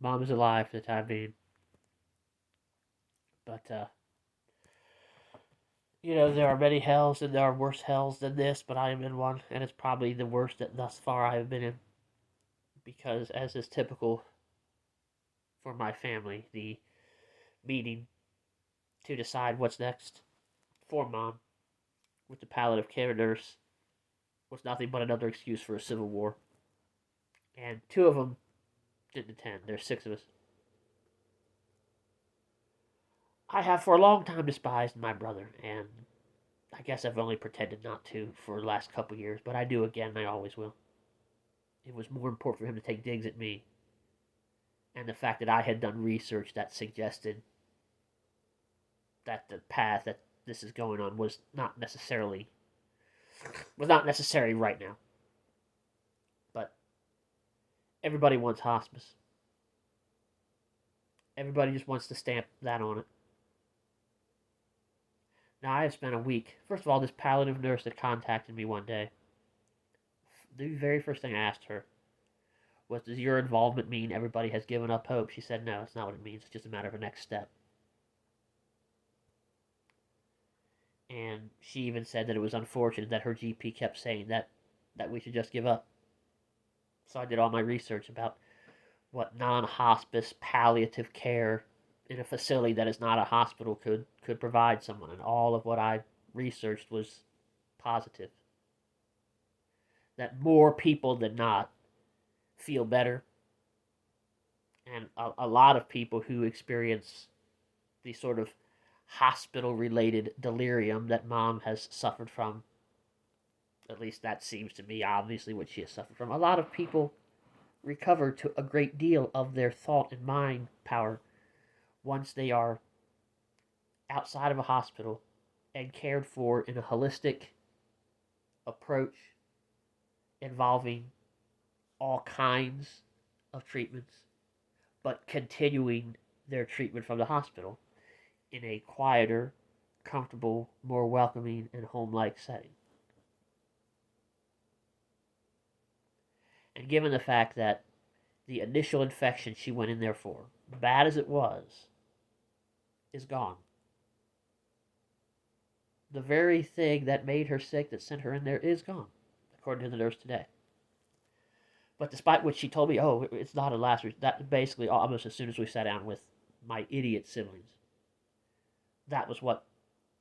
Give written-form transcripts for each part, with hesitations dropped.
Mom is alive for the time being. But, there are many hells and there are worse hells than this, but I am in one, and it's probably the worst that thus far I have been in. Because, as is typical for my family, the meeting to decide what's next for Mom with the palliative care nurse was nothing but another excuse for a civil war. And two of them didn't attend. There's six of us. I have for a long time despised my brother, and I guess I've only pretended not to for the last couple years, but I do again, and I always will. It was more important for him to take digs at me, and the fact that I had done research that suggested that the path that this is going on was not necessary right now. But everybody wants hospice. Everybody just wants to stamp that on it. Now I have spent a week. First of all, this palliative nurse that contacted me one day. The very first thing I asked her was, "Does your involvement mean everybody has given up hope?" She said, "No, it's not what it means. It's just a matter of a next step." And she even said that it was unfortunate that her GP kept saying that we should just give up. So I did all my research about what non-hospice palliative care in a facility that is not a hospital could provide someone, and all of what I researched was positive. That more people than not feel better, and a lot of people who experience the sort of hospital related delirium that Mom has suffered from, at least that seems to be obviously what she has suffered from. A lot of people recover to a great deal of their thought and mind power once they are outside of a hospital and cared for in a holistic approach involving all kinds of treatments, but continuing their treatment from the hospital in a quieter, comfortable, more welcoming, and home like setting. And given the fact that the initial infection she went in there for, bad as it was, is gone. The very thing that made her sick, that sent her in there, is gone, according to the nurse today. But despite what she told me, oh, it's not a last resort. That basically almost as soon as we sat down with my idiot siblings, that was what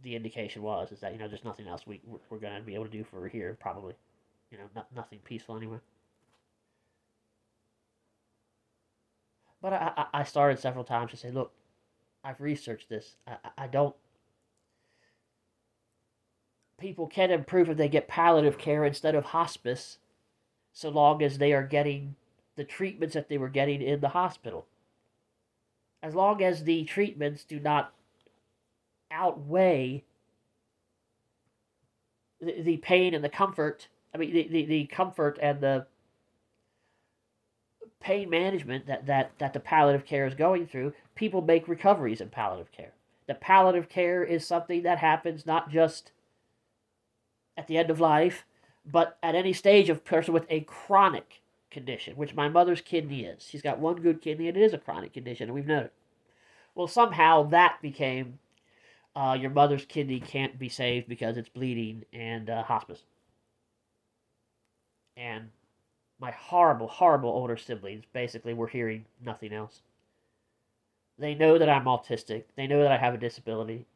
the indication was, is that, there's nothing else we're going to be able to do for her here, probably. Nothing peaceful anyway. But I started several times to say, look, I've researched this. I don't. People can improve if they get palliative care instead of hospice, so long as they are getting the treatments that they were getting in the hospital. As long as the treatments do not outweigh the pain and the comfort. I mean, the comfort and the pain management that the palliative care is going through, people make recoveries in palliative care. The palliative care is something that happens not just at the end of life, but at any stage of a person with a chronic condition, which my mother's kidney is. She's got one good kidney, and it is a chronic condition, and we've known it. Well, somehow that became your mother's kidney can't be saved because it's bleeding and hospice. And my horrible, horrible older siblings basically were hearing nothing else. They know that I'm autistic. They know that I have a disability.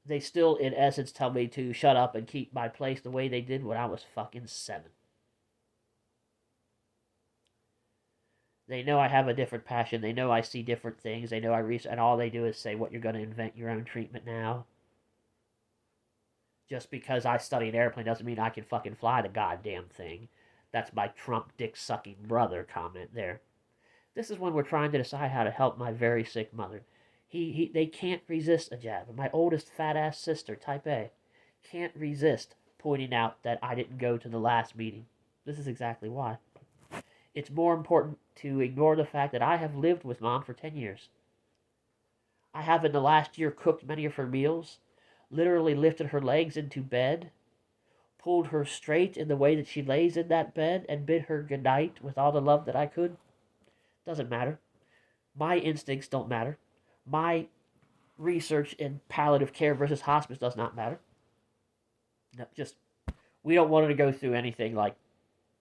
They still, in essence, tell me to shut up and keep my place the way they did when I was fucking 7. They know I have a different passion. They know I see different things. They know I research, and all they do is say, "What, you're going to invent your own treatment now?" Just because I study an airplane doesn't mean I can fucking fly the goddamn thing. That's my Trump dick sucking brother comment there. This is when we're trying to decide how to help my very sick mother. They can't resist a jab. My oldest fat ass sister, type A, can't resist pointing out that I didn't go to the last meeting. This is exactly why. It's more important to ignore the fact that I have lived with Mom for 10 years. I have in the last year cooked many of her meals, literally lifted her legs into bed, pulled her straight in the way that she lays in that bed, and bid her good night with all the love that I could. Doesn't matter. My instincts don't matter. My research in palliative care versus hospice does not matter. No, just we don't want her to go through anything like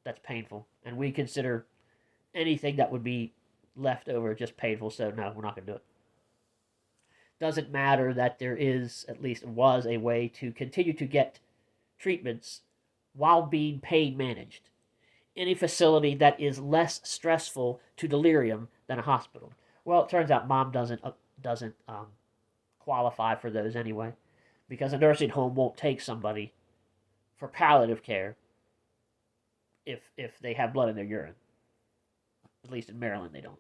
that's painful, and we consider anything that would be left over just painful. So no, we're not going to do it. Doesn't matter that there is, at least was, a way to continue to get treatments while being pain managed in a facility that is less stressful to delirium than a hospital. Well, it turns out mom doesn't qualify for those anyway, because a nursing home won't take somebody for palliative care if they have blood in their urine. At least in Maryland, they don't.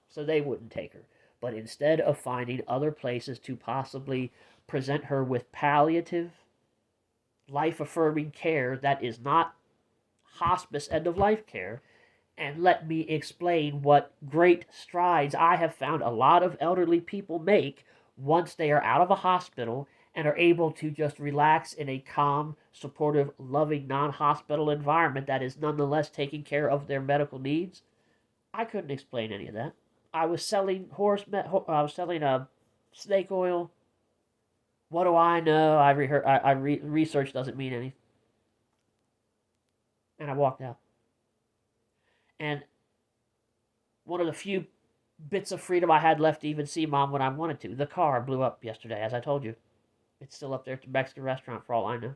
So they wouldn't take her. But instead of finding other places to possibly present her with palliative, life affirming care that is not hospice end of life care, and let me explain what great strides I have found a lot of elderly people make once they are out of a hospital and are able to just relax in a calm, supportive, loving, non hospital environment that is nonetheless taking care of their medical needs. I couldn't explain any of that. I was selling snake oil. What do I know? Research doesn't mean anything. And I walked out. And one of the few bits of freedom I had left to even see mom when I wanted to. The car blew up yesterday, as I told you. It's still up there at the Mexican restaurant for all I know.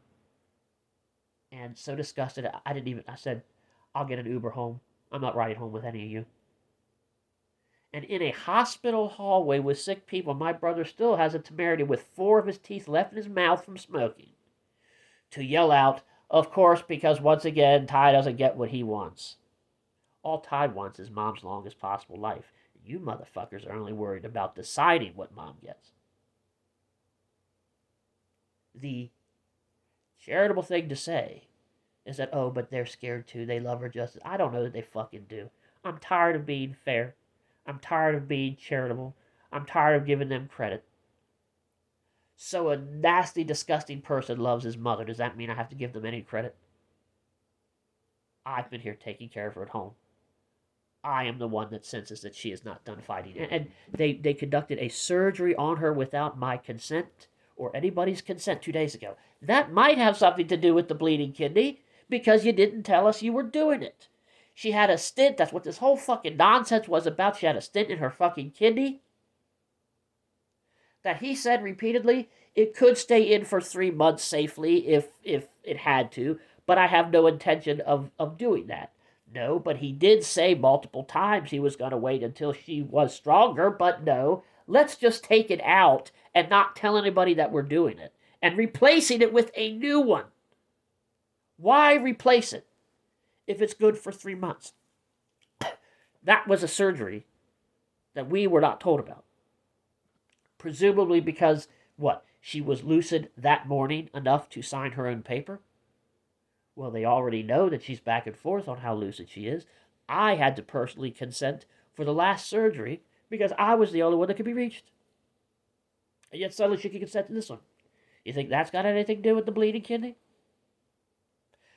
And so disgusted, I said, I'll get an Uber home. I'm not riding home with any of you. And in a hospital hallway with sick people, my brother still has a temerity with 4 of his teeth left in his mouth from smoking to yell out, of course, because once again, Ty doesn't get what he wants. All Ty wants is mom's longest possible life. You motherfuckers are only worried about deciding what mom gets. The charitable thing to say is that, oh, but they're scared too. They love her just as... I don't know that they fucking do. I'm tired of being fair. I'm tired of being charitable. I'm tired of giving them credit. So a nasty, disgusting person loves his mother. Does that mean I have to give them any credit? I've been here taking care of her at home. I am the one that senses that she is not done fighting. And they conducted a surgery on her without my consent or anybody's consent 2 days ago. That might have something to do with the bleeding kidney, because you didn't tell us you were doing it. She had a stent. That's what this whole fucking nonsense was about. She had a stent in her fucking kidney that he said repeatedly it could stay in for 3 months safely if it had to, but I have no intention of doing that. No, but he did say multiple times he was going to wait until she was stronger, but no, let's just take it out and not tell anybody that we're doing it and replacing it with a new one. Why replace it if it's good for 3 months? That was a surgery that we were not told about. Presumably because, what, she was lucid that morning enough to sign her own paper? Well, they already know that she's back and forth on how lucid she is. I had to personally consent for the last surgery because I was the only one that could be reached. And yet suddenly she can consent to this one. You think that's got anything to do with the bleeding kidney?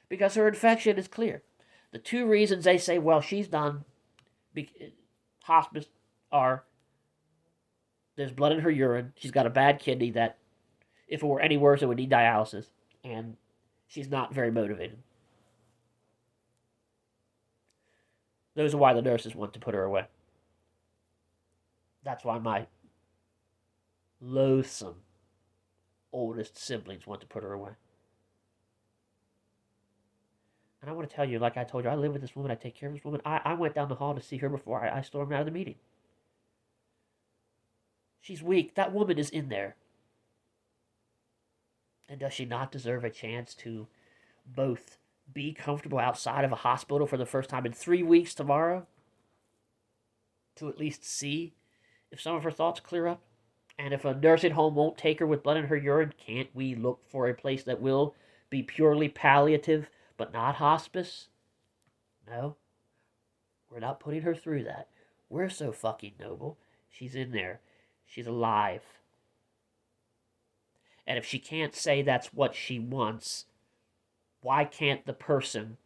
Because her infection is clear. The 2 reasons they say, well, she's done hospice are there's blood in her urine, she's got a bad kidney that, if it were any worse, it would need dialysis, and she's not very motivated. Those are why the nurses want to put her away. That's why my loathsome oldest siblings want to put her away. And I want to tell you, like I told you, I live with this woman, I take care of this woman. I went down the hall to see her before I stormed out of the meeting. She's weak. That woman is in there. And does she not deserve a chance to both be comfortable outside of a hospital for the first time in 3 weeks tomorrow? To at least see if some of her thoughts clear up? And if a nursing home won't take her with blood in her urine, can't we look for a place that will be purely palliative but not hospice? No. We're not putting her through that. We're so fucking noble. She's in there. She's alive. And if she can't say that's what she wants, why can't the person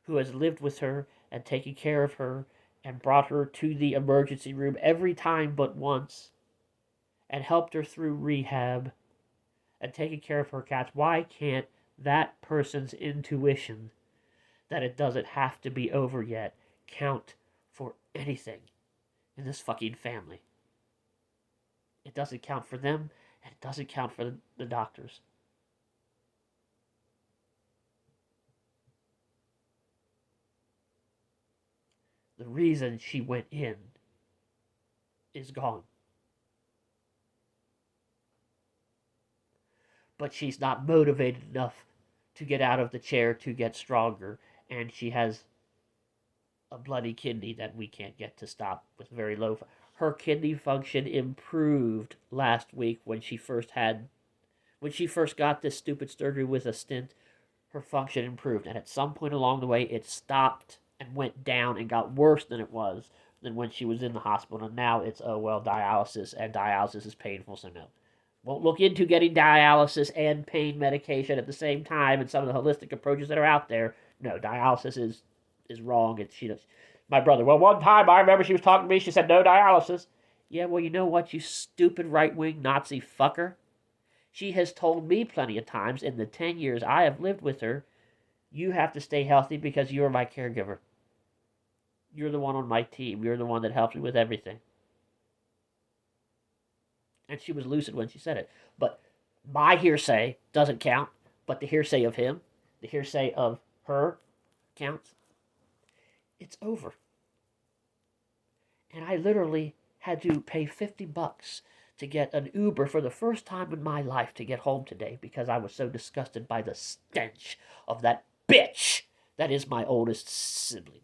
who has lived with her and taken care of her and brought her to the emergency room every time but once and helped her through rehab and taking care of her cats, why can't that person's intuition that it doesn't have to be over yet count for anything in this fucking family? It doesn't count for them, and it doesn't count for the doctors. The reason she went in is gone. But she's not motivated enough to get out of the chair to get stronger, and she has a bloody kidney that we can't get to stop with very low. Her kidney function improved last week when she first got this stupid surgery with a stent. Her function improved, and at some point along the way, it stopped and went down and got worse than it was than when she was in the hospital. And now it's, oh well, dialysis, and dialysis is painful, so no. Won't look into getting dialysis and pain medication at the same time, and some of the holistic approaches that are out there. No, dialysis is wrong. My brother, well, one time I remember she was talking to me, she said no dialysis. Yeah, well, you know what, you stupid right-wing Nazi fucker? She has told me plenty of times in the 10 years I have lived with her, you have to stay healthy because you're my caregiver. You're the one on my team. You're the one that helps me with everything. And she was lucid when she said it. But my hearsay doesn't count, but the hearsay of him, the hearsay of her counts. It's over. And I literally had to pay $50 to get an Uber for the first time in my life to get home today because I was so disgusted by the stench of that bitch that is my oldest sibling.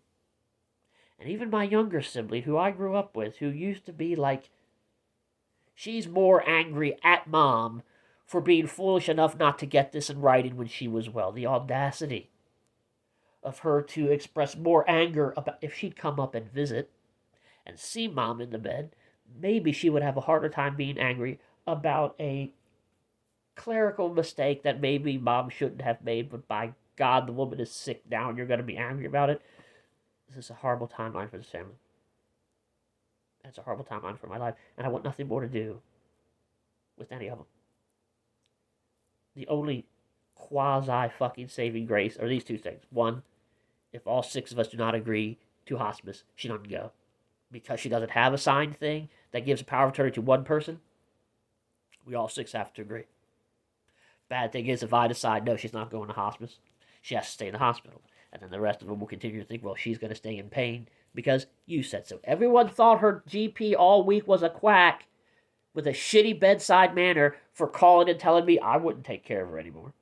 And even my younger sibling, who I grew up with, who used to be like, she's more angry at Mom for being foolish enough not to get this in writing when she was well. The audacity of her to express more anger about if she'd come up and visit and see Mom in the bed, maybe she would have a harder time being angry about a clerical mistake that maybe Mom shouldn't have made, but by God, the woman is sick now and you're going to be angry about it. This is a horrible timeline for this family. That's a horrible timeline for my life, and I want nothing more to do with any of them. The only quasi-fucking saving grace are these two things. One, if all 6 of us do not agree to hospice, she doesn't go. Because she doesn't have a signed thing that gives a power of attorney to one person, we all 6 have to agree. Bad thing is, if I decide, no, she's not going to hospice, she has to stay in the hospital. And then the rest of them will continue to think, well, she's going to stay in pain because you said so. Everyone thought her GP all week was a quack with a shitty bedside manner for calling and telling me I wouldn't take care of her anymore.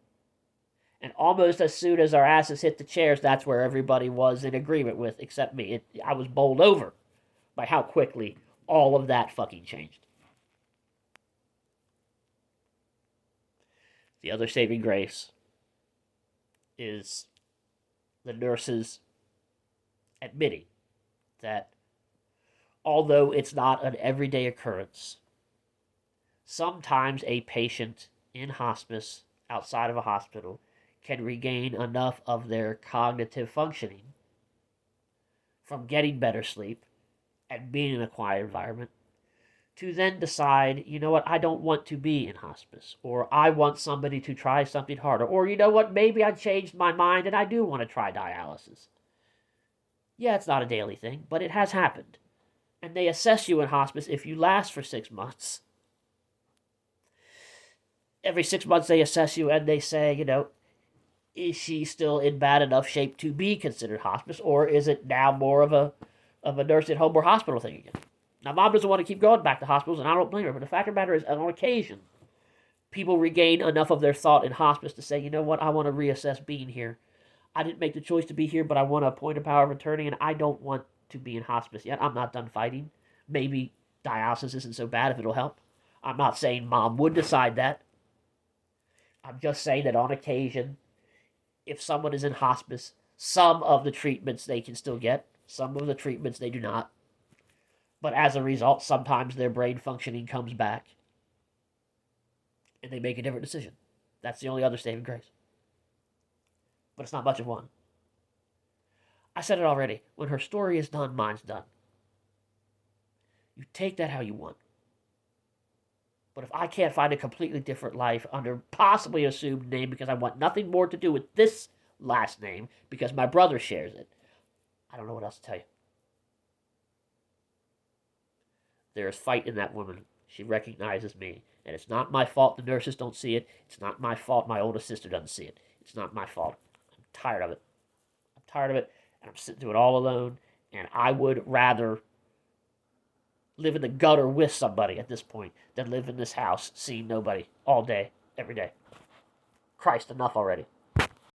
And almost as soon as our asses hit the chairs, that's where everybody was in agreement with, except me. I was bowled over by how quickly all of that fucking changed. The other saving grace is the nurses admitting that although it's not an everyday occurrence, sometimes a patient in hospice, outside of a hospital, can regain enough of their cognitive functioning from getting better sleep and being in a quiet environment to then decide, you know what, I don't want to be in hospice, or I want somebody to try something harder, or you know what, maybe I changed my mind and I do want to try dialysis. Yeah, it's not a daily thing, but it has happened. And they assess you in hospice if you last for 6 months. Every 6 months they assess you and they say, you know, is she still in bad enough shape to be considered hospice, or is it now more of a nursing home or hospital thing again? Now, Mom doesn't want to keep going back to hospitals, and I don't blame her, but the fact of the matter is, on occasion, people regain enough of their thought in hospice to say, you know what, I want to reassess being here. I didn't make the choice to be here, but I want to appoint a power of attorney, and I don't want to be in hospice yet. I'm not done fighting. Maybe dialysis isn't so bad if it'll help. I'm not saying Mom would decide that. I'm just saying that on occasion, if someone is in hospice, some of the treatments they can still get, some of the treatments they do not. But as a result, sometimes their brain functioning comes back and they make a different decision. That's the only other saving grace. But it's not much of one. I said it already. When her story is done, mine's done. You take that how you want. But if I can't find a completely different life under possibly assumed name because I want nothing more to do with this last name because my brother shares it, I don't know what else to tell you. There is fight in that woman. She recognizes me. And it's not my fault the nurses don't see it. It's not my fault my oldest sister doesn't see it. It's not my fault. I'm tired of it. I'm tired of it. And I'm sitting through it all alone. And I would rather live in the gutter with somebody at this point than live in this house seeing nobody all day, every day. Christ, enough already.